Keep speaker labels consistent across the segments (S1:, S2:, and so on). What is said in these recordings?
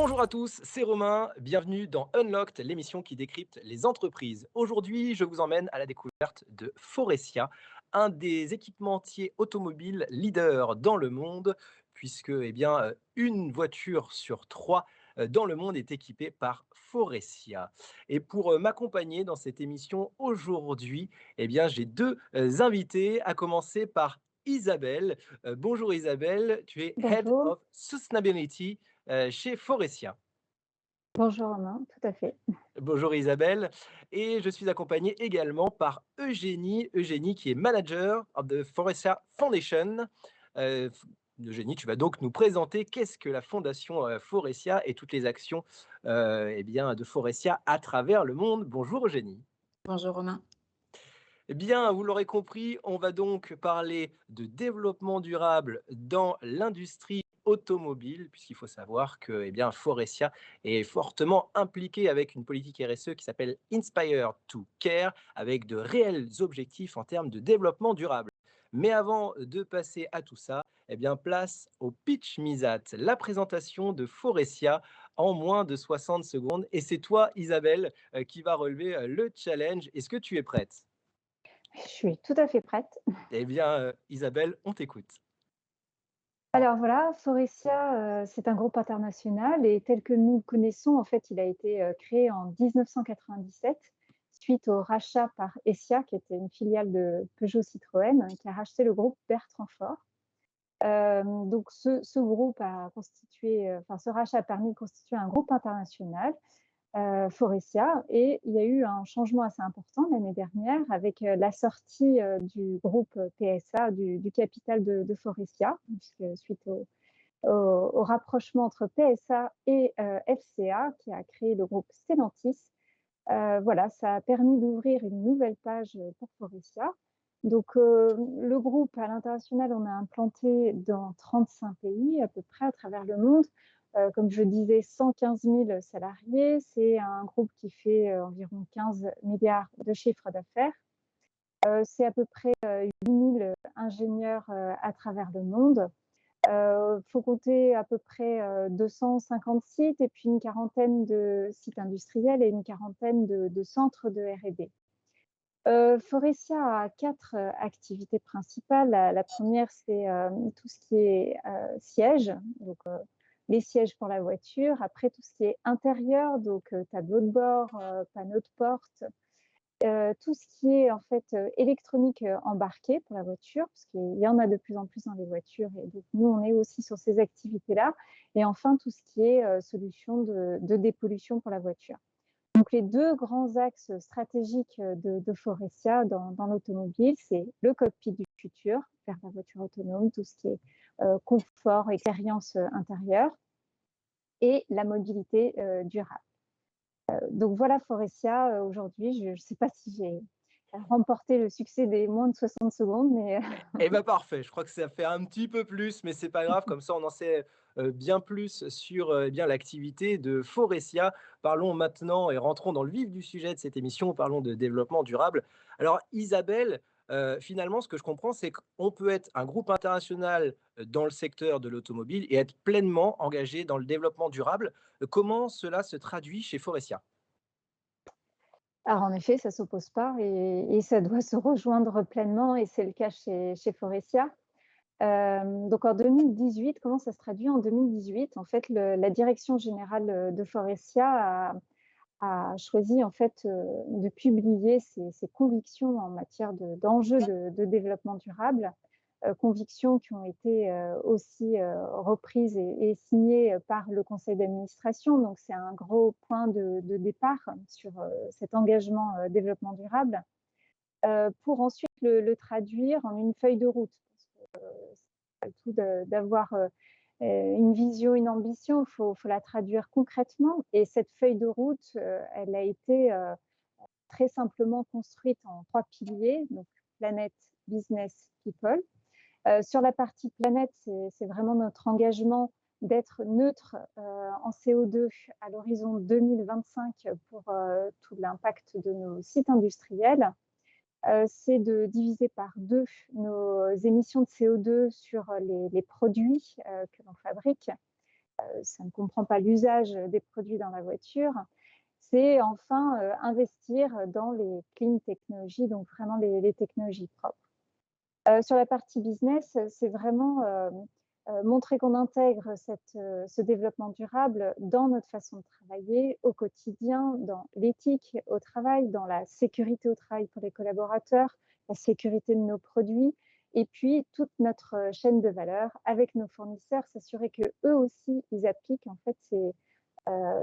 S1: Bonjour à tous, c'est Romain, bienvenue dans Unlocked, l'émission qui décrypte les entreprises. Aujourd'hui, je vous emmène à la découverte de Forestia, un des équipementiers automobiles leaders dans le monde, puisque une voiture sur trois dans le monde est équipée par Forestia. Et pour m'accompagner dans cette émission aujourd'hui, j'ai deux invités, à commencer par Isabelle. Bonjour Isabelle, tu es Head
S2: Bonjour,
S1: of Sustainability chez Forestia.
S2: bonjour Romain, tout à fait.
S1: Bonjour Isabelle. Et je suis accompagné également par Eugénie qui est manager of the Forestia Foundation. Euh, Eugénie, tu vas donc nous présenter qu'est-ce que la Fondation Forestia et toutes les actions de Forestia à travers le monde. Bonjour Eugénie.
S3: Bonjour Romain.
S1: Eh bien, vous l'aurez compris, on va donc parler de développement durable dans l'industrie automobile, puisqu'il faut savoir que Forestia est fortement impliqué avec une politique RSE qui s'appelle Inspire to Care, avec de réels objectifs en termes de développement durable. Mais avant de passer à tout ça, place au pitch Misat, la présentation de Forestia en moins de 60 secondes. Et c'est toi, Isabelle, qui va relever le challenge. Est-ce que tu es prête?
S2: Je suis tout à fait prête.
S1: Isabelle, on t'écoute.
S2: Alors voilà, Forestia, c'est un groupe international et tel que nous le connaissons, en fait, il a été créé en 1997 suite au rachat par Essia, qui était une filiale de Peugeot Citroën, qui a racheté le groupe Bertrand Fort. Donc ce groupe a constitué, enfin ce rachat a permis de constituer un groupe international Forestia. Et il y a eu un changement assez important l'année dernière avec la sortie du groupe PSA, du capital de Forestia, puisque suite au rapprochement entre PSA et FCA, qui a créé le groupe Stellantis. Voilà, ça a permis d'ouvrir une nouvelle page pour Forestia. Donc, le groupe à l'international, on a implanté dans 35 pays à peu près à travers le monde. Comme je disais, 115 000 salariés. C'est un groupe qui fait environ 15 milliards de chiffre d'affaires. C'est à peu près 8 000 ingénieurs à travers le monde. Faut compter à peu près 250 sites et puis une quarantaine de sites industriels et une quarantaine de centres de R&D. Forestia a 4 activités principales. La première, c'est tout ce qui est sièges, donc les sièges pour la voiture. Après, tout ce qui est intérieur, donc tableau de bord, panneau de porte, tout ce qui est en fait électronique embarquée pour la voiture, parce qu'il y en a de plus en plus dans les voitures, et donc nous on est aussi sur ces activités-là. Et enfin tout ce qui est solution de dépollution pour la voiture. Donc les deux grands axes stratégiques de Forestia dans l'automobile, c'est le cockpit du futur vers la voiture autonome, tout ce qui est confort, expérience intérieure, et la mobilité durable. Donc voilà Forestia aujourd'hui. Je ne sais pas si j'ai remporté le succès des moins de 60 secondes, mais
S1: Eh ben parfait, je crois que ça fait un petit peu plus, mais c'est pas grave, comme ça on en sait bien plus sur l'activité de Forestia. Parlons maintenant et rentrons dans le vif du sujet de cette émission, parlons de développement durable. Alors Isabelle, finalement ce que je comprends, c'est qu'on peut être un groupe international dans le secteur de l'automobile et être pleinement engagé dans le développement durable. Comment cela se traduit chez Forestia?
S2: alors en effet, ça ne s'oppose pas et ça doit se rejoindre pleinement et c'est le cas chez Forestia. Donc en 2018, comment ça se traduit en 2018? En fait, la direction générale de Forestia a choisi en fait de publier ses convictions en matière d'enjeux de développement durable, convictions qui ont été aussi reprises et signées par le conseil d'administration. Donc c'est un gros point de départ sur cet engagement développement durable, pour ensuite le traduire en une feuille de route. C'est pas le tout d'avoir une vision, une ambition, il faut la traduire concrètement. Et cette feuille de route, elle a été très simplement construite en 3 piliers, donc planète, business, people. Sur la partie planète, c'est vraiment notre engagement d'être neutre en CO2 à l'horizon 2025 pour tout l'impact de nos sites industriels. C'est de diviser par 2 nos émissions de CO2 sur les produits que l'on fabrique. ça ne comprend pas l'usage des produits dans la voiture, c'est enfin investir dans les clean technologies, donc vraiment les technologies propres. Sur la partie business, c'est vraiment montrer qu'on intègre ce développement durable dans notre façon de travailler au quotidien, dans l'éthique au travail, dans la sécurité au travail pour les collaborateurs, la sécurité de nos produits, et puis toute notre chaîne de valeur avec nos fournisseurs, s'assurer que eux aussi ils appliquent en fait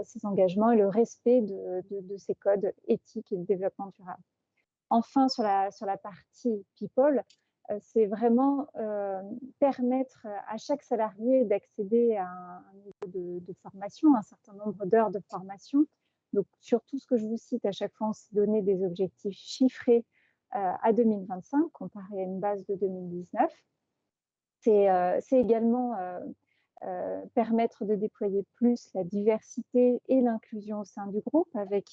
S2: ces engagements et le respect de ces codes éthiques et de développement durable. Enfin, sur la partie people, c'est vraiment permettre à chaque salarié d'accéder à un niveau de formation, un certain nombre d'heures de formation. Donc, sur tout ce que je vous cite, à chaque fois, on s'est donné des objectifs chiffrés à 2025, comparé à une base de 2019. C'est également permettre de déployer plus la diversité et l'inclusion au sein du groupe, avec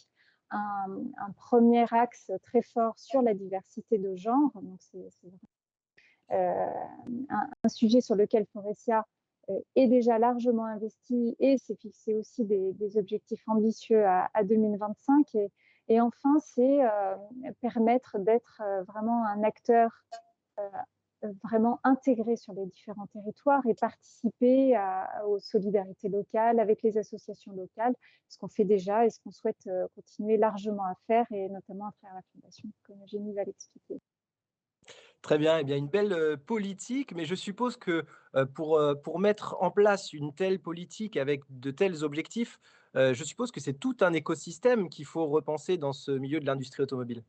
S2: un premier axe très fort sur la diversité de genre. Donc, c'est un sujet sur lequel Forestia est déjà largement investi et s'est fixé aussi des objectifs ambitieux à 2025. Et enfin, c'est permettre d'être vraiment un acteur vraiment intégré sur les différents territoires et participer aux solidarités locales avec les associations locales, ce qu'on fait déjà et ce qu'on souhaite continuer largement à faire, et notamment à travers la fondation, comme Eugénie va l'expliquer.
S1: Très bien, eh bien une belle, politique, mais je suppose que, pour mettre en place une telle politique avec de tels objectifs, je suppose que c'est tout un écosystème qu'il faut repenser dans ce milieu de l'industrie automobile?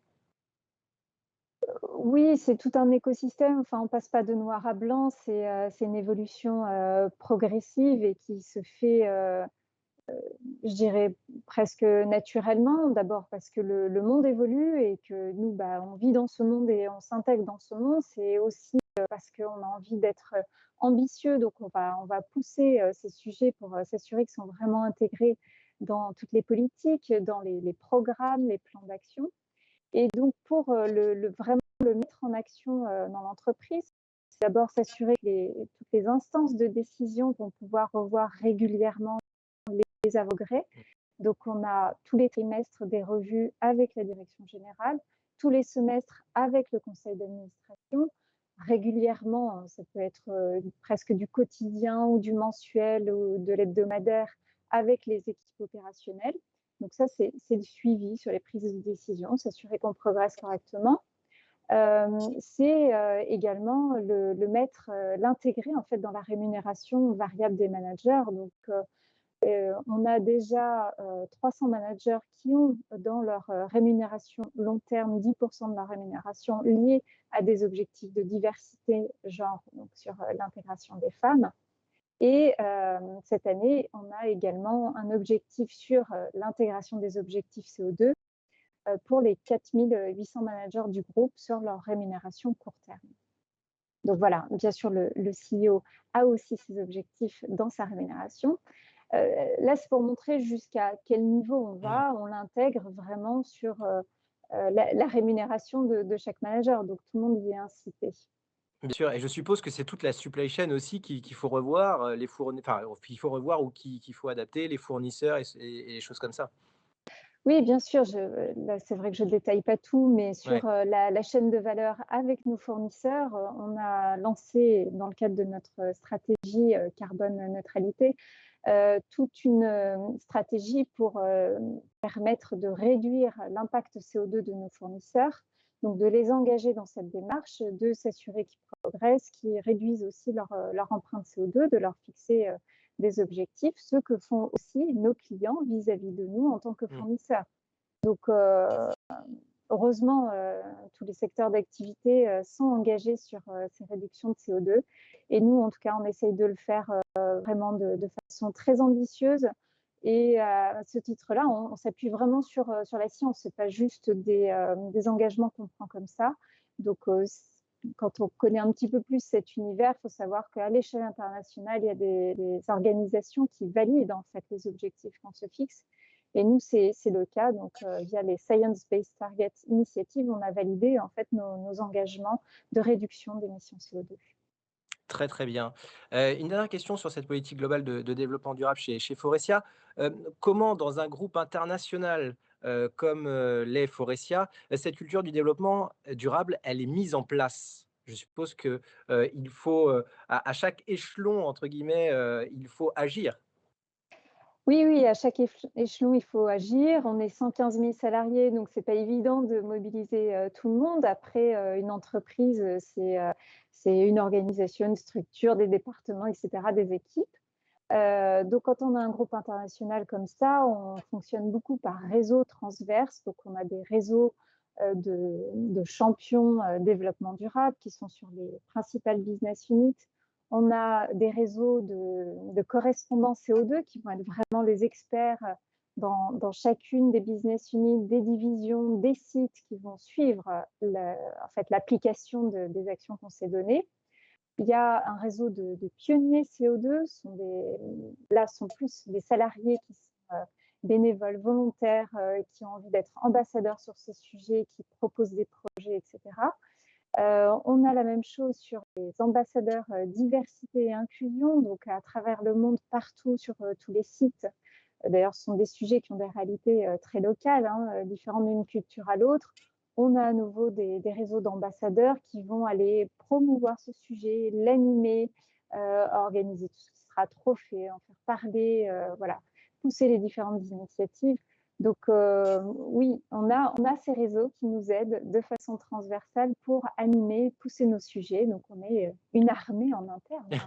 S2: Oui, c'est tout un écosystème. Enfin, on passe pas de noir à blanc. C'est une évolution progressive et qui se fait, je dirais, presque naturellement. D'abord parce que le monde évolue et que nous, bah, on vit dans ce monde et on s'intègre dans ce monde. C'est aussi parce qu'on a envie d'être ambitieux. Donc, on va pousser ces sujets pour s'assurer qu'ils sont vraiment intégrés dans toutes les politiques, dans les programmes, les plans d'action. Et donc, pour vraiment le mettre en action dans l'entreprise, c'est d'abord s'assurer que toutes les instances de décision vont pouvoir revoir régulièrement les avogrés. Donc, on a tous les trimestres des revues avec la direction générale, tous les semestres avec le conseil d'administration. Régulièrement, ça peut être presque du quotidien ou du mensuel ou de l'hebdomadaire avec les équipes opérationnelles. Donc ça, c'est le suivi sur les prises de décision, s'assurer qu'on progresse correctement. C'est également mettre, l'intégrer en fait dans la rémunération variable des managers. Donc, on a déjà 300 managers qui ont dans leur rémunération long terme 10% de leur rémunération liée à des objectifs de diversité genre, donc sur l'intégration des femmes. Et cette année, on a également un objectif sur l'intégration des objectifs CO2 pour les 4800 managers du groupe sur leur rémunération court terme. Donc voilà, bien sûr, le CEO a aussi ses objectifs dans sa rémunération. Là, c'est pour montrer jusqu'à quel niveau on
S1: Mmh.
S2: va. On l'intègre vraiment sur la rémunération de chaque manager. Donc tout le monde y est incité.
S1: Bien sûr, et je suppose que c'est toute la supply chain aussi qu'il faut revoir, les fourni enfin, qu'il faut revoir ou qu'il faut adapter, les fournisseurs et les choses comme ça?
S2: Oui, bien sûr, là, c'est vrai que je ne détaille pas tout, mais
S1: Ouais.
S2: sur la chaîne de valeur avec nos fournisseurs, on a lancé, dans le cadre de notre stratégie carbone neutralité, toute une stratégie pour permettre de réduire l'impact CO2 de nos fournisseurs, donc de les engager dans cette démarche, de s'assurer qu'ils progressent, qu'ils réduisent aussi leur empreinte CO2, de leur fixer des objectifs, ce que font aussi nos clients vis-à-vis de nous en tant que
S1: Mmh.
S2: fournisseurs. Donc, heureusement, tous les secteurs d'activité sont engagés sur ces réductions de CO2. Et nous, en tout cas, on essaye de le faire vraiment de façon très ambitieuse. Et à ce titre-là, on s'appuie vraiment sur la science. Ce n'est pas juste des engagements qu'on prend comme ça. Donc, quand on connaît un petit peu plus cet univers, il faut savoir qu'à l'échelle internationale, il y a des organisations qui valident en fait les objectifs qu'on se fixe. Et nous, c'est le cas. Donc, via les Science Based Targets Initiative, on a validé en fait nos engagements de réduction d'émissions CO2.
S1: Très, très bien. Une dernière question sur cette politique globale de développement durable chez Forestia. Comment dans un groupe international, comme, l'est Forestia, cette culture du développement, durable, elle est mise en place? Je suppose que, il faut, à chaque «échelon» entre guillemets, il faut agir.
S2: Oui, oui, à chaque échelon, il faut agir. On est 115 000 salariés, donc c'est pas évident de mobiliser, tout le monde. Après, une entreprise, c'est une organisation, une structure, des départements et cetera, des équipes. Donc quand on a un groupe international comme ça, on fonctionne beaucoup par réseau transverse. Donc on a des réseaux, de champions, développement durable qui sont sur les principales business units. On a des réseaux de correspondants CO2 qui vont être vraiment les experts, dans chacune des business units, des divisions, des sites qui vont suivre, en fait l'application des actions qu'on s'est données. Il y a un réseau de pionniers CO2, sont plus des salariés qui sont, bénévoles, volontaires, qui ont envie d'être ambassadeurs sur ces sujets, qui proposent des projets et cetera. On a la même chose sur les ambassadeurs, diversité et inclusion, donc à travers le monde, partout sur, tous les sites. D'ailleurs, ce sont des sujets qui ont des réalités, très locales, hein, différentes d'une culture à l'autre. On a à nouveau des réseaux d'ambassadeurs qui vont aller promouvoir ce sujet, l'animer, organiser tout ce qui sera trophée, en faire parler, voilà, pousser les différentes initiatives. Donc, oui, on a ces réseaux qui nous aident de façon transversale pour animer, pousser nos sujets. Donc on est, une armée en interne, hein.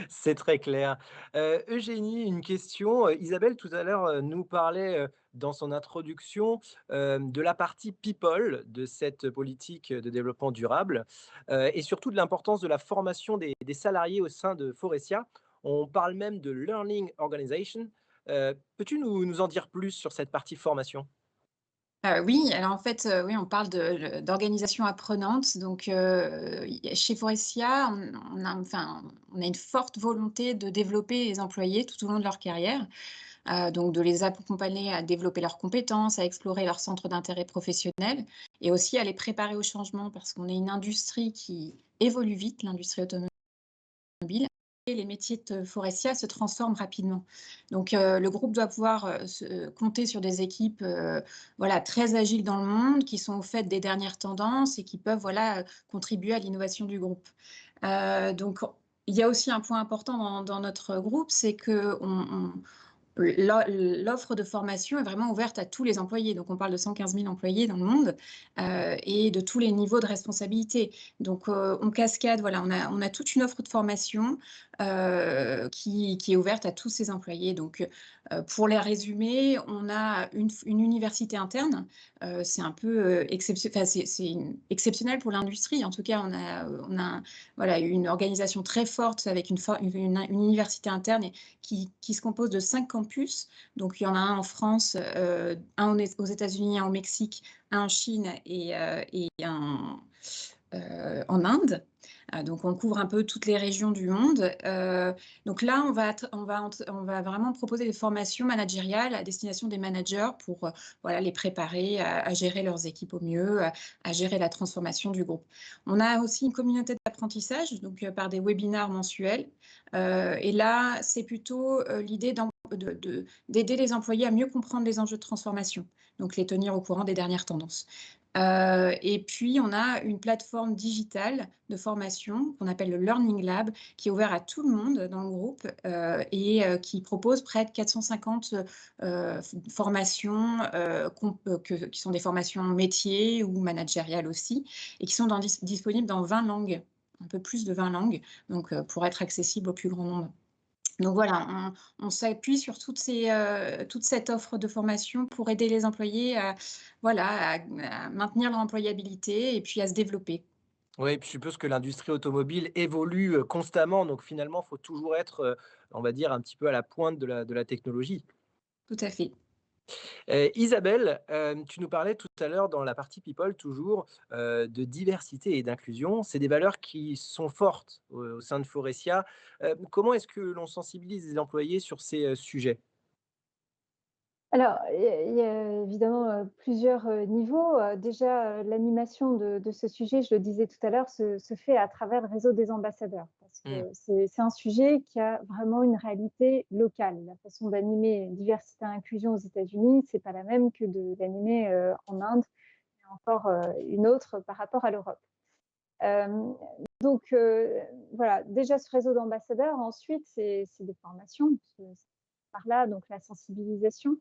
S1: C'est très clair. Eugénie, une question, Isabelle tout à l'heure, nous parlait, dans son introduction, de la partie people de cette politique de développement durable, et surtout de l'importance de la formation des salariés au sein de Forestia. On parle même de learning organization. Peux-tu nous en dire plus sur cette partie formation?
S3: Oui, alors en fait, oui, on parle d'organisation apprenante. Donc, chez Forestia, on a une forte volonté de développer les employés tout au long de leur carrière, donc de les accompagner à développer leurs compétences, à explorer leurs centres d'intérêt professionnels et aussi à les préparer au changement parce qu'on est une industrie qui évolue vite, l'industrie automobile. Et les métiers de Forestia se transforment rapidement. Donc, le groupe doit pouvoir compter sur des équipes voilà, très agiles dans le monde, qui sont au fait des dernières tendances et qui peuvent voilà, contribuer à l'innovation du groupe. Donc, il y a aussi un point important dans notre groupe, c'est que l'offre de formation est vraiment ouverte à tous les employés. Donc, on parle de 115 000 employés dans le monde et de tous les niveaux de responsabilité. Donc, on cascade, voilà, on a toute une offre de formation qui est ouverte à tous ces employés. Donc, pour les résumer, on a une université interne. C'est un peu exceptionnel pour l'industrie. En tout cas, voilà, une organisation très forte avec une université interne qui se compose de 5 campus. Donc, il y en a un en France, un aux États-Unis, un au Mexique, un en Chine et un en Inde. Donc, on couvre un peu toutes les régions du monde. Donc là, on va vraiment proposer des formations managériales à destination des managers pour voilà, les préparer à gérer leurs équipes au mieux, à gérer la transformation du groupe. On a aussi une communauté d'apprentissage, donc par des webinaires mensuels. Et là, c'est plutôt l'idée d'aider les employés à mieux comprendre les enjeux de transformation, donc les tenir au courant des dernières tendances. Et puis, on a une plateforme digitale de formation qu'on appelle le Learning Lab, qui est ouvert à tout le monde dans le groupe et qui propose près de 450 formations qui sont des formations métiers ou managériales aussi, et qui sont disponibles dans 20 langues, un peu plus de 20 langues, donc pour être accessible au plus grand nombre. Donc voilà, on s'appuie sur toute cette offre de formation pour aider les employés voilà, à maintenir leur employabilité et puis à se développer.
S1: Oui, puis je suppose que l'industrie automobile évolue, constamment, donc finalement, il faut toujours être, on va dire un petit peu à la pointe de la technologie.
S3: Tout à fait.
S1: Isabelle, tu nous parlais tout à l'heure dans la partie people toujours, de diversité et d'inclusion. C'est des valeurs qui sont fortes au sein de Forestia. Comment est-ce que l'on sensibilise les employés sur ces, sujets?
S2: Alors, il y a évidemment, plusieurs, niveaux. Déjà, l'animation de ce sujet, je le disais tout à l'heure, se fait à travers le réseau des ambassadeurs. Parce que
S1: Mmh.
S2: c'est un sujet qui a vraiment une réalité locale. La façon d'animer diversité et inclusion aux États-Unis, c'est pas la même que de l'animer, en Inde et encore, une autre par rapport à l'Europe. Hem, donc voilà, déjà ce réseau d'ambassadeurs. Ensuite, c'est des formations, c'est par là, donc la sensibilisation.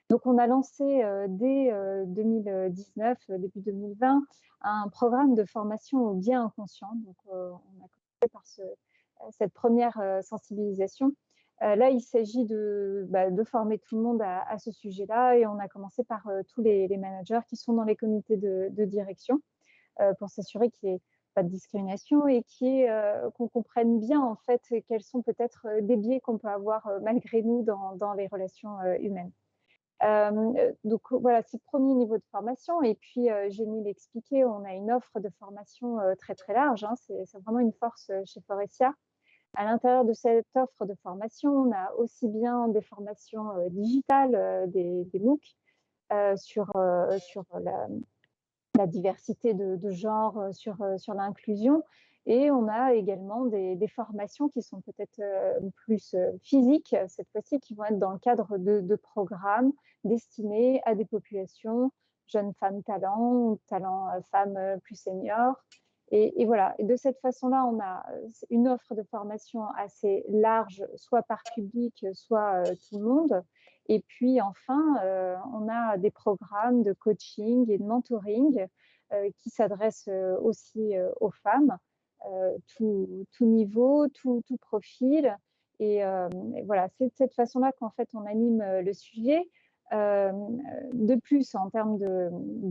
S2: Donc on a lancé, dès, 2019, début 2020, un programme de formation au bien inconscient. Donc, on a commencé par cette première sensibilisation. Là, il s'agit de former tout le monde à ce sujet-là, et on a commencé par, tous les managers qui sont dans les comités de direction, pour s'assurer qu'il y ait pas de discrimination et qu'on comprenne bien, en fait, quels sont peut-être, des biais qu'on peut avoir, malgré nous dans les relations, humaines. Donc voilà, c'est le premier niveau de formation. Et puis, Jenny l'expliquait, on a une offre de formation, très, très large, hein. C'est vraiment une force, chez Forestia. À l'intérieur de cette offre de formation, on a aussi bien des formations, digitales, des MOOC, sur la diversité de genre, sur l'inclusion. Et on a également des formations qui sont peut-être, plus, physiques cette fois-ci, qui vont être dans le cadre de programmes destinés à des populations, jeunes femmes talents, talents, femmes, plus seniors. Et voilà, et de cette façon-là, on a, une offre de formation assez large, soit par public, soit, tout le monde. Et puis enfin, on a des programmes de coaching et de mentoring, qui s'adressent, aussi, aux femmes, tout niveau, tout profil. Et voilà, c'est de cette façon-là qu'en fait on anime, le sujet. De plus, en termes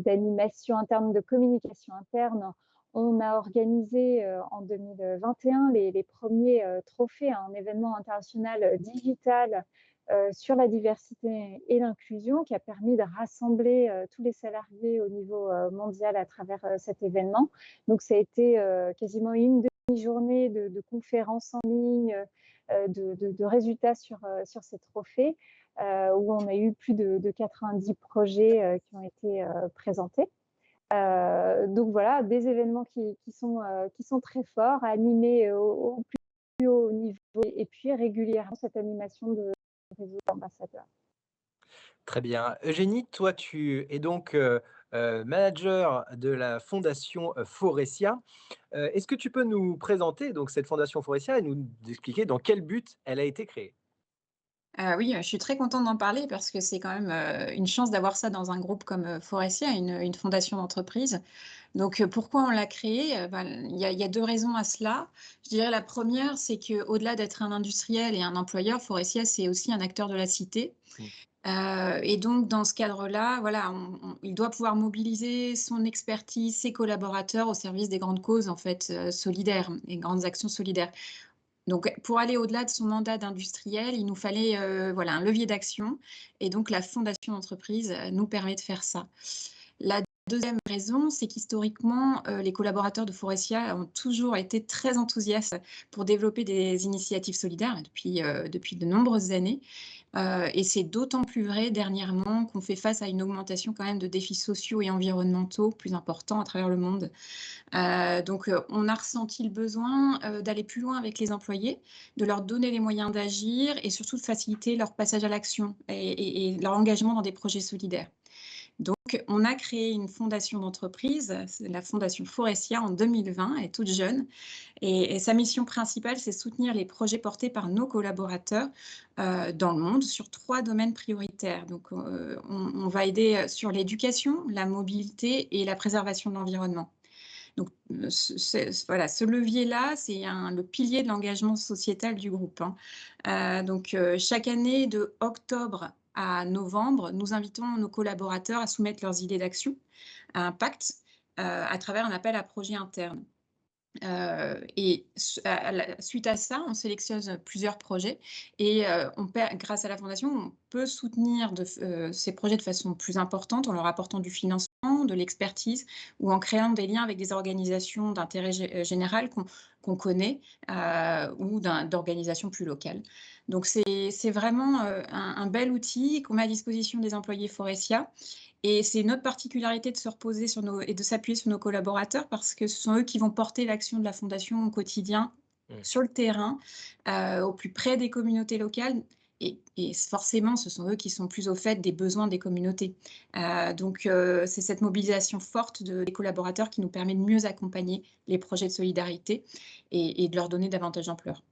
S2: d'animation, en termes de communication interne, on a organisé, en 2021 les premiers, trophées, un événement international, digital, sur la diversité et l'inclusion, qui a permis de rassembler, tous les salariés au niveau, mondial à travers, cet événement. Donc ça a été, quasiment une demi-journée de conférences en ligne, de résultats sur ces trophées, où on a eu plus de 90 projets, qui ont été, présentés. Donc voilà, des événements qui sont très forts, animés, au plus haut niveau, et puis régulièrement cette animation de réseau d'ambassadeurs.
S1: Très bien. Eugénie, toi, tu es donc, manager de la fondation, Forestia. Est-ce que tu peux nous présenter donc cette fondation Forestia et nous expliquer dans quel but elle a été créée?
S3: Oui, je suis très contente d'en parler parce que c'est quand même, une chance d'avoir ça dans un groupe comme, Forestia, une fondation d'entreprise. Donc, pourquoi on l'a créée? Il y a 2 raisons à cela. Je dirais la première, c'est qu'au-delà d'être un industriel et un employeur, Forestia, c'est aussi un acteur de la cité.
S1: Mmh.
S3: Et donc dans ce cadre-là, voilà, il doit pouvoir mobiliser son expertise, ses collaborateurs au service des grandes causes, en fait, solidaires et grandes actions solidaires. Donc pour aller au-delà de son mandat d'industriel, il nous fallait, voilà, un levier d'action, et donc la fondation d'entreprise, nous permet de faire ça. La deuxième raison, c'est qu'historiquement, les collaborateurs de Forestia ont toujours été très enthousiastes pour développer des initiatives solidaires depuis de nombreuses années. Et c'est d'autant plus vrai dernièrement qu'on fait face à une augmentation quand même de défis sociaux et environnementaux plus importants à travers le monde. Donc, on a ressenti le besoin, d'aller plus loin avec les employés, de leur donner les moyens d'agir et surtout de faciliter leur passage à l'action et leur engagement dans des projets solidaires. Donc, on a créé une fondation d'entreprise, c'est la fondation Forestia en 2020, elle est toute jeune, et sa mission principale, c'est soutenir les projets portés par nos collaborateurs, dans le monde sur 3 domaines prioritaires. Donc, on va aider, sur l'éducation, la mobilité et la préservation de l'environnement. Donc, voilà, ce levier-là, c'est le pilier de l'engagement sociétal du groupe, hein. Donc, chaque année, de octobre à novembre, nous invitons nos collaborateurs à soumettre leurs idées d'action à impact, à travers un appel à projets interne. Et suite à ça, on sélectionne plusieurs projets, et grâce à la fondation, on peut soutenir ces projets de façon plus importante en leur apportant du financement financement, de l'expertise, ou en créant des liens avec des organisations d'intérêt général qu'on connaît, ou d'organisations plus locales. Donc c'est vraiment un bel outil qu'on met à disposition des employés Forestia. Et c'est notre particularité de se reposer et de s'appuyer sur nos collaborateurs, parce que ce sont eux qui vont porter l'action de la Fondation au quotidien, sur le terrain, au plus près des communautés locales. Et forcément, ce sont eux qui sont plus au fait des besoins des communautés. Donc, c'est cette mobilisation forte des collaborateurs qui nous permet de mieux accompagner les projets de solidarité et de leur donner davantage d'ampleur.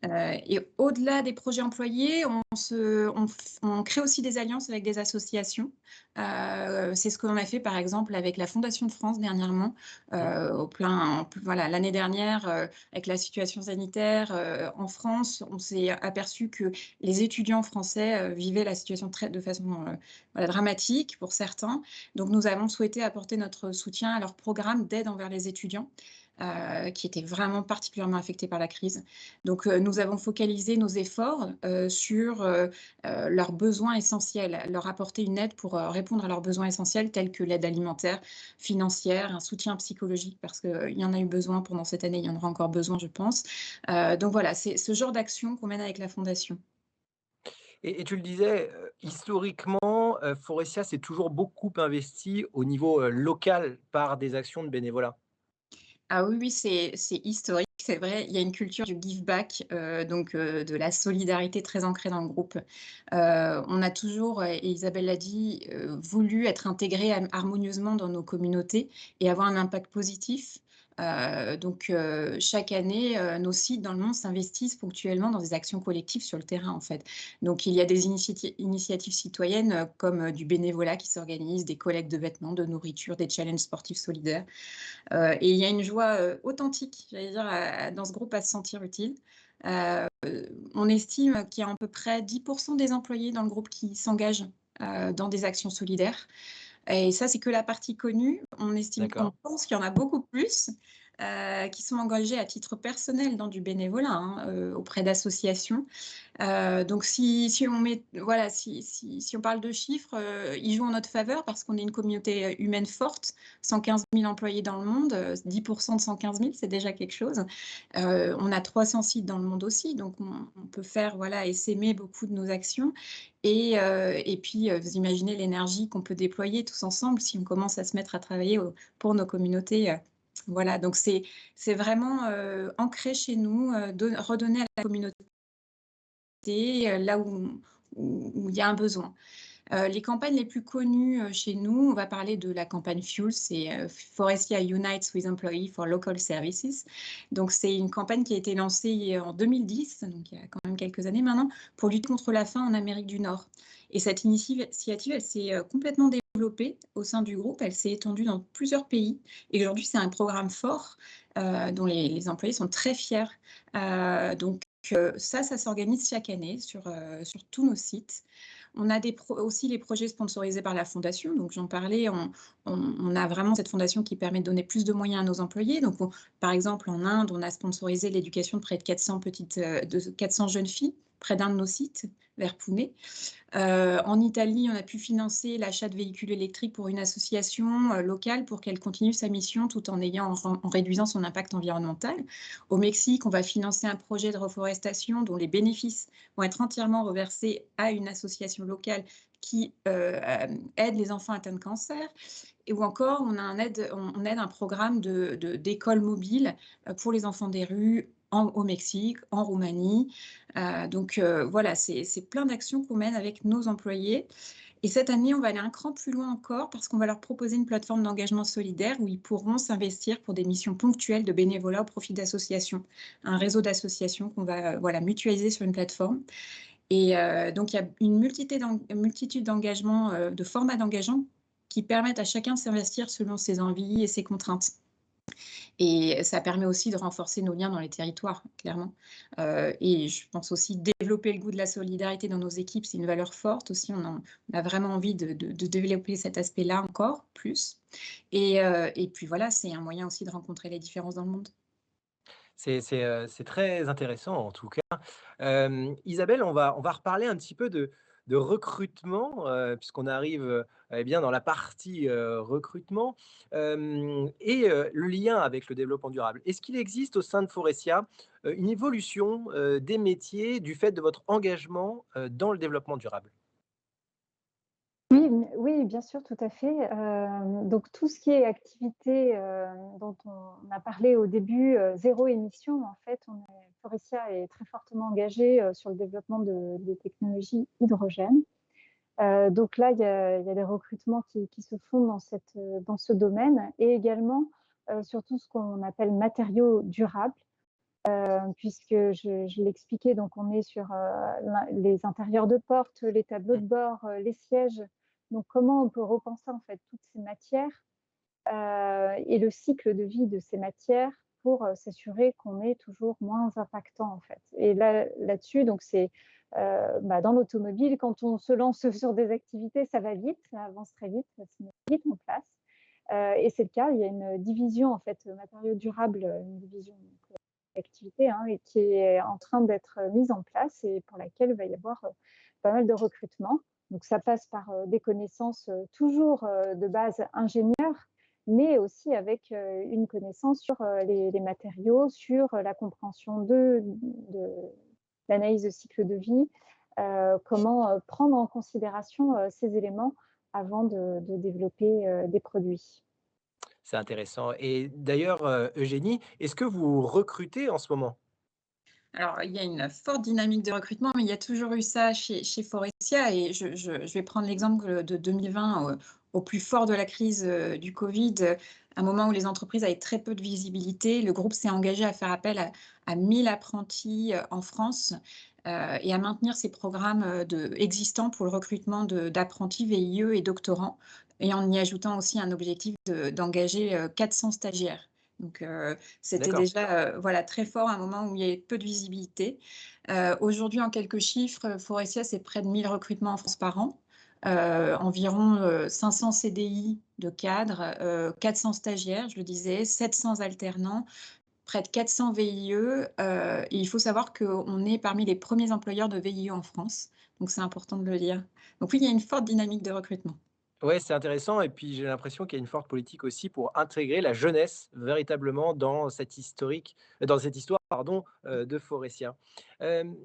S3: Et au-delà des projets employés, on crée aussi des alliances avec des associations. C'est ce qu'on a fait par exemple avec la Fondation de France dernièrement. Voilà, l'année dernière, avec la situation sanitaire en France, on s'est aperçu que les étudiants français vivaient la situation de façon dramatique pour certains. Donc nous avons souhaité apporter notre soutien à leur programme d'aide envers les étudiants, qui étaient vraiment particulièrement affectés par la crise. Donc, nous avons focalisé nos efforts sur leurs besoins essentiels, leur apporter une aide pour répondre à leurs besoins essentiels, tels que l'aide alimentaire, financière, un soutien psychologique, parce qu'il y en a eu besoin pendant cette année, il y en aura encore besoin, je pense. Donc voilà, c'est ce genre d'action qu'on mène avec la Fondation.
S1: Et tu le disais, historiquement, Forestia s'est toujours beaucoup investi au niveau, local par des actions de bénévolat.
S3: Ah oui, oui, c'est historique, c'est vrai. Il y a une culture du give back, donc de la solidarité très ancrée dans le groupe. On a toujours, et Isabelle l'a dit, voulu être intégrés harmonieusement dans nos communautés et avoir un impact positif. Donc chaque année, nos sites dans le monde s'investissent ponctuellement dans des actions collectives sur le terrain, en fait. Donc il y a des initiatives citoyennes comme du bénévolat qui s'organise, des collectes de vêtements, de nourriture, des challenges sportifs solidaires. Et il y a une joie authentique, j'allais dire, dans ce groupe, à se sentir utile. On estime qu'il y a à peu près 10% des employés dans le groupe qui s'engagent dans des actions solidaires. Et ça, c'est que la partie connue. On
S1: D'accord.
S3: pense qu'il y en a beaucoup plus qui sont engagés à titre personnel dans du bénévolat, hein, auprès d'associations. Donc si on parle de chiffres, ils jouent en notre faveur parce qu'on est une communauté humaine forte, 115 000 employés dans le monde, 10% de 115 000, c'est déjà quelque chose. On a 300 sites dans le monde aussi, donc on peut faire et s'aimer beaucoup de nos actions. Et puis, vous imaginez l'énergie qu'on peut déployer tous ensemble si on commence à se mettre à travailler pour nos communautés. Voilà, donc c'est vraiment ancré chez nous, redonner à la communauté là où il y a un besoin. Les campagnes les plus connues chez nous, on va parler de la campagne Fuel, c'est Forestia Unites with Employees for Local Services. Donc c'est une campagne qui a été lancée en 2010, donc il y a quand même quelques années maintenant, pour lutter contre la faim en Amérique du Nord. Et cette initiative, elle s'est complètement développée au sein du groupe, elle s'est étendue dans plusieurs pays. Et aujourd'hui, c'est un programme fort dont les employés sont très fiers. Donc ça s'organise chaque année sur tous nos sites. On a aussi les projets sponsorisés par la Fondation. Donc, j'en parlais, on a vraiment cette fondation qui permet de donner plus de moyens à nos employés. Donc, par exemple, en Inde, on a sponsorisé l'éducation de près de 400 jeunes filles, près d'un de nos sites, vers Pune. En Italie, on a pu financer l'achat de véhicules électriques pour une association locale pour qu'elle continue sa mission tout en réduisant son impact environnemental. Au Mexique, on va financer un projet de reforestation dont les bénéfices vont être entièrement reversés à une association locale qui aide les enfants atteints de cancer. Ou encore, on aide un programme d'école mobile pour les enfants des rues au Mexique, en Roumanie. Donc voilà, c'est plein d'actions qu'on mène avec nos employés. Et cette année, on va aller un cran plus loin encore parce qu'on va leur proposer une plateforme d'engagement solidaire où ils pourront s'investir pour des missions ponctuelles de bénévolat au profit d'associations, un réseau d'associations qu'on va mutualiser sur une plateforme. Et donc, il y a une multitude d'engagements, de formats d'engagement qui permettent à chacun de s'investir selon ses envies et ses contraintes. Et ça permet aussi de renforcer nos liens dans les territoires, clairement. Et je pense aussi développer le goût de la solidarité dans nos équipes, c'est une valeur forte aussi. On a vraiment envie de développer cet aspect-là encore plus. Et puis voilà, c'est un moyen aussi de rencontrer les différences dans le monde.
S1: C'est très intéressant en tout cas. Isabelle, on va reparler un petit peu de recrutement, puisqu'on arrive, eh bien, dans la partie, recrutement, le lien avec le développement durable. Est-ce qu'il existe au sein de Forestia, une évolution, des métiers du fait de votre engagement, dans le développement durable?
S2: Oui, oui, bien sûr, tout à fait. Donc tout ce qui est activité, dont on a parlé au début, zéro émission, en fait, Forestia est très fortement engagé, sur le développement des technologies hydrogène. Donc là, il y a des recrutements qui se font dans ce domaine et également, sur tout ce qu'on appelle matériaux durables, puisque je l'expliquais, donc on est sur, les intérieurs de portes, les tableaux de bord, les sièges. Donc comment on peut repenser, en fait, toutes ces matières, et le cycle de vie de ces matières pour, s'assurer qu'on est toujours moins impactant, en fait. Et là-dessus, donc c'est, dans l'automobile, quand on se lance sur des activités, ça va vite, ça avance très vite, ça se met vite en place. Et c'est le cas, il y a une division, en fait, matériaux durables, une division donc, d'activité, hein, et qui est en train d'être mise en place et pour laquelle il va y avoir, pas mal de recrutement. Donc ça passe par, des connaissances, toujours, de base ingénieur, mais aussi avec, une connaissance sur, les matériaux, sur, la compréhension de l'analyse de cycle de vie, comment, prendre en considération, ces éléments avant de développer, des produits.
S1: C'est intéressant et d'ailleurs, Eugénie, est-ce que vous recrutez en ce moment?
S3: Alors, il y a une forte dynamique de recrutement, mais il y a toujours eu ça chez Forestia et je vais prendre l'exemple de 2020, au plus fort de la crise, du covid, un moment où les entreprises avaient très peu de visibilité. Le groupe s'est engagé à faire appel à 1 000 apprentis, en France, et à maintenir ses programmes, existants pour le recrutement d'apprentis VIE et doctorants et en y ajoutant aussi un objectif d'engager, 400 stagiaires. Donc, c'était
S1: D'accord.
S3: déjà, voilà, très fort à un moment où il y avait peu de visibilité. Aujourd'hui, en quelques chiffres, Forestia, c'est près de 1 000 recrutements en France par an, environ, 500 CDI de cadres, 400 stagiaires, je le disais, 700 alternants, près de 400 VIE, et il faut savoir qu'on est parmi les premiers employeurs de VIE en France, donc c'est important de le dire. Donc oui, il y a une forte dynamique de recrutement.
S1: Ouais, c'est intéressant et puis j'ai l'impression qu'il y a une forte politique aussi pour intégrer la jeunesse véritablement dans dans cette histoire, pardon, de Forestia. Hem,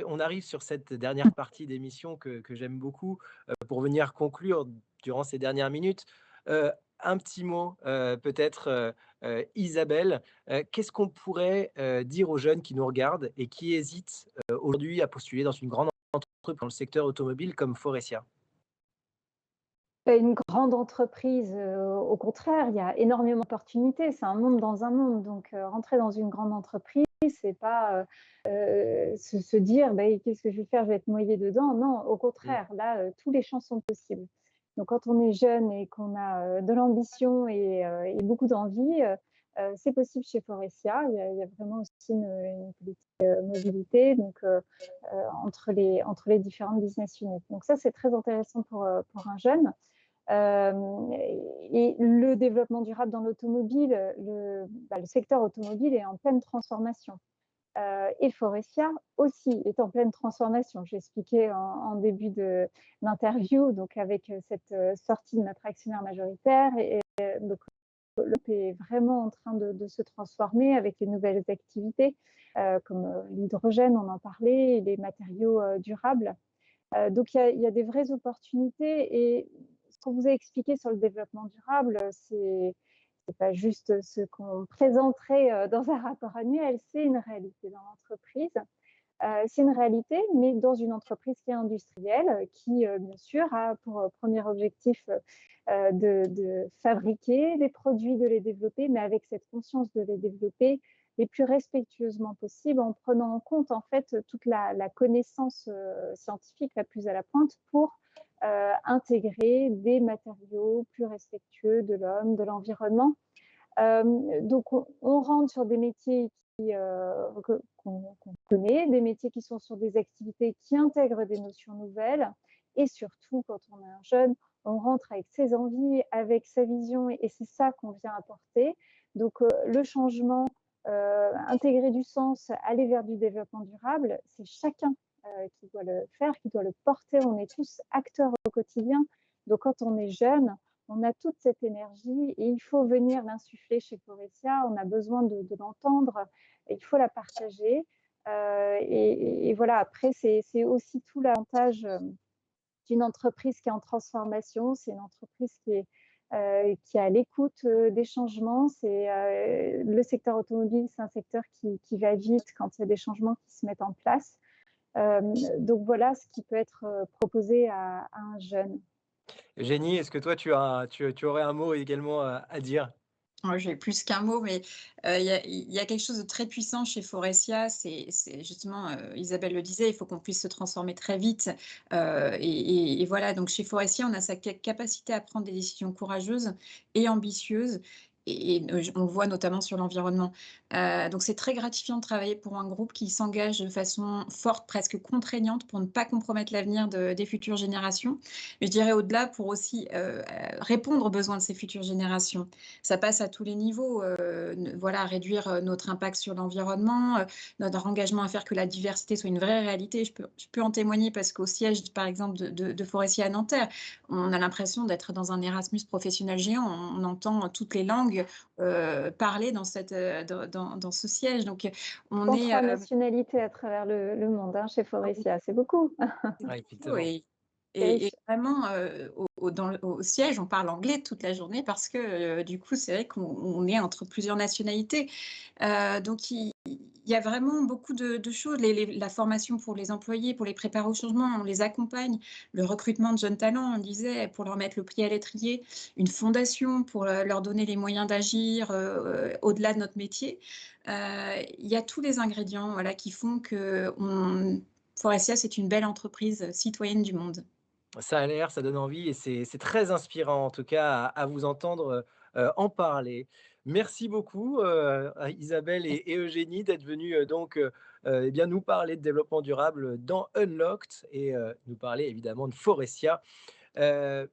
S1: on arrive sur cette dernière partie d'émission que j'aime beaucoup, pour venir conclure durant ces dernières minutes. Un petit mot, peut-être, Isabelle, qu'est-ce qu'on pourrait, dire aux jeunes qui nous regardent et qui hésitent, aujourd'hui à postuler dans une grande entreprise dans le secteur automobile comme Forestia?
S2: Une grande entreprise, au contraire, il y a énormément d'opportunités. C'est un monde dans un monde, donc rentrer dans une grande entreprise, c'est pas, se dire: «Beh, qu'est-ce que je vais faire? Je vais être noyé dedans». Non, au
S1: Mmh.
S2: contraire, là, tous les champs sont possibles. Donc quand on est jeune et qu'on a, de l'ambition et beaucoup d'envie, c'est possible chez Forestia. Il y a vraiment aussi une politique, mobilité, donc entre les différentes business units. Donc ça, c'est très intéressant pour un jeune. Et le développement durable dans l'automobile, le secteur automobile est en pleine transformation. Et Forestia aussi est en pleine transformation. J'expliquais en début d'interview, donc avec cette sortie de notre actionnaire majoritaire, et donc le groupe est vraiment en train de se transformer avec les nouvelles activités, comme l'hydrogène, on en parlait, et les matériaux durables. Donc il y a des vraies opportunités, et ce qu'on vous a expliqué sur le développement durable, c'est pas juste ce qu'on présenterait, dans un rapport annuel, c'est une réalité dans l'entreprise. C'est une réalité, mais dans une entreprise qui est industrielle, qui, bien sûr, a pour, 1er objectif, de fabriquer des produits, de les développer, mais avec cette conscience de les développer les plus respectueusement possible, en prenant en compte, en fait, toute la connaissance, scientifique la plus à la pointe pour, intégrer des matériaux plus respectueux de l'homme, de l'environnement. Donc on rentre sur des métiers qu'on connaît, des métiers qui sont sur des activités qui intègrent des notions nouvelles, et surtout quand on est un jeune, on rentre avec ses envies, avec sa vision, et c'est ça qu'on vient apporter. Donc le changement, intégrer du sens, aller vers du développement durable, c'est chacun qui doit le faire, qui doit le porter. On est tous acteurs au quotidien. Donc quand on est jeune, on a toute cette énergie et il faut venir l'insuffler chez Forestia. On a besoin de l'entendre et il faut la partager. Et voilà, après, c'est aussi tout l'avantage d'une entreprise qui est en transformation. C'est une entreprise qui est à l'écoute des changements. Le secteur automobile, c'est un secteur qui va vite quand il y a des changements qui se mettent en place. Donc voilà ce qui peut être proposé à un jeune.
S1: Eugénie, est-ce que toi, tu aurais un mot également à dire?
S3: Ouais, j'ai plus qu'un mot, mais il y a quelque chose de très puissant chez Forestia. C'est justement, Isabelle le disait, il faut qu'on puisse se transformer très vite. Et voilà, donc chez Forestia, on a sa capacité à prendre des décisions courageuses et ambitieuses. On le voit notamment sur l'environnement. Donc c'est très gratifiant de travailler pour un groupe qui s'engage de façon forte, presque contraignante, pour ne pas compromettre l'avenir des futures générations. Mais je dirais au-delà, pour aussi répondre aux besoins de ces futures générations. Ça passe à tous les niveaux, voilà, réduire notre impact sur l'environnement, notre engagement à faire que la diversité soit une vraie réalité. Je peux en témoigner parce qu'au siège, par exemple, de Forestia à Nanterre, on a l'impression d'être dans un Erasmus professionnel géant. On entend toutes les langues parler dans ce siège. Donc, on est...
S2: 3 nationalités à travers le monde chez Forestia, c'est beaucoup.
S1: Ouais, effectivement.
S3: Et vraiment, au siège, on parle anglais toute la journée parce que du coup, c'est vrai qu'on est entre plusieurs nationalités. Donc, il y a vraiment beaucoup de choses. La formation pour les employés, pour les préparer au changement, on les accompagne. Le recrutement de jeunes talents, on disait, pour leur mettre le pied à l'étrier. Une fondation pour leur donner les moyens d'agir au-delà de notre métier. Il y a tous les ingrédients, voilà, qui font que Forestia, c'est une belle entreprise citoyenne du monde.
S1: Ça a l'air, ça donne envie et c'est très inspirant en tout cas à vous entendre, en parler. Merci beaucoup, à Isabelle et Eugénie d'être venues, eh bien nous parler de développement durable dans Unlocked et nous parler évidemment de Forestia.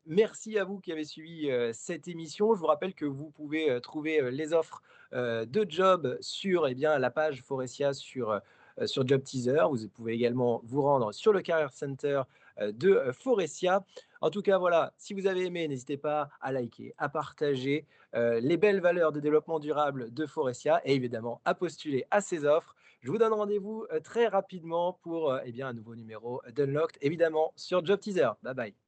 S1: Merci à vous qui avez suivi, cette émission. Je vous rappelle que vous pouvez, trouver, les offres, de job sur, eh bien, la page Forestia sur Job Teaser. Vous pouvez également vous rendre sur le Career Center, de, Forestia. En tout cas, voilà, si vous avez aimé, n'hésitez pas à liker, à partager, les belles valeurs de développement durable de Forestia et évidemment à postuler à ces offres. Je vous donne rendez-vous, très rapidement pour, eh bien, un nouveau numéro d'Unlocked, évidemment sur Job Teaser. Bye bye.